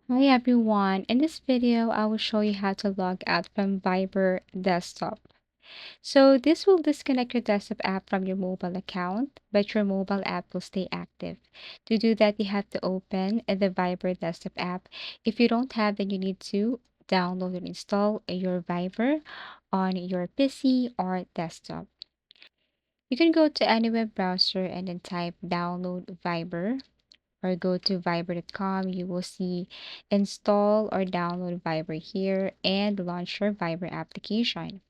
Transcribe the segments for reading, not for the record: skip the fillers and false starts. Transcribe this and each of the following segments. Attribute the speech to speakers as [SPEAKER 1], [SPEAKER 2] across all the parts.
[SPEAKER 1] Hi everyone, in this video I will show you how to log out from Viber desktop. So this will disconnect your desktop app from your mobile account, but your mobile app will stay active. To do that, you have to open the Viber desktop app. If you don't have, then you need to download and install your Viber on your PC or desktop. You can go to any web browser and then type download Viber or go to viber.com. You will see install or download Viber here and launch your Viber application.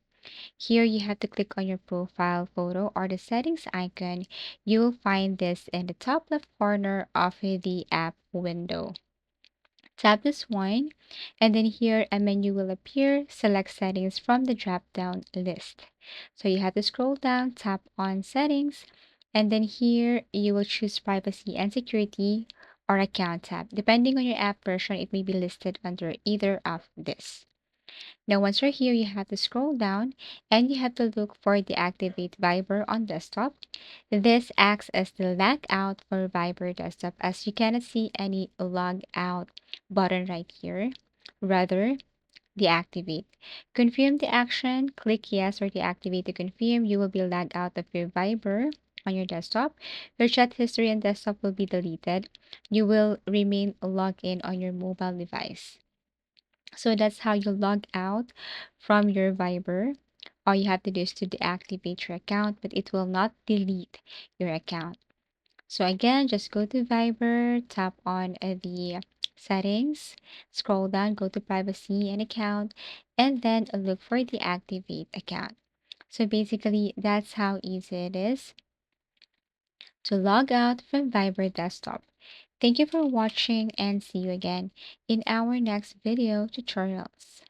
[SPEAKER 1] Here you have to click on your profile photo or the settings icon. You will find this in the top left corner of the app window. Tap this one, and then here a menu will appear. Select settings from the drop-down list. So you have to scroll down, tap on settings, and then here you will choose privacy and security or account tab. Depending on your app version, it may be listed under either of this. Now, once you're here, you have to scroll down and you have to look for the Activate Viber on desktop. This acts as the logout for Viber desktop as you cannot see any log out button right here. Rather, deactivate. Confirm the action, click yes or deactivate to confirm. You will be logged out of your Viber on your desktop. Your chat history and desktop will be deleted. You will remain logged in on your mobile device. So that's how you log out from your Viber. All you have to do is to deactivate your account, but it will not delete your account. So again, just go to Viber, tap on the settings, scroll down, go to privacy and account, and then look for the activate account. So basically, that's how easy it is to log out from Viber desktop. Thank you for watching and see you again in our next video tutorials.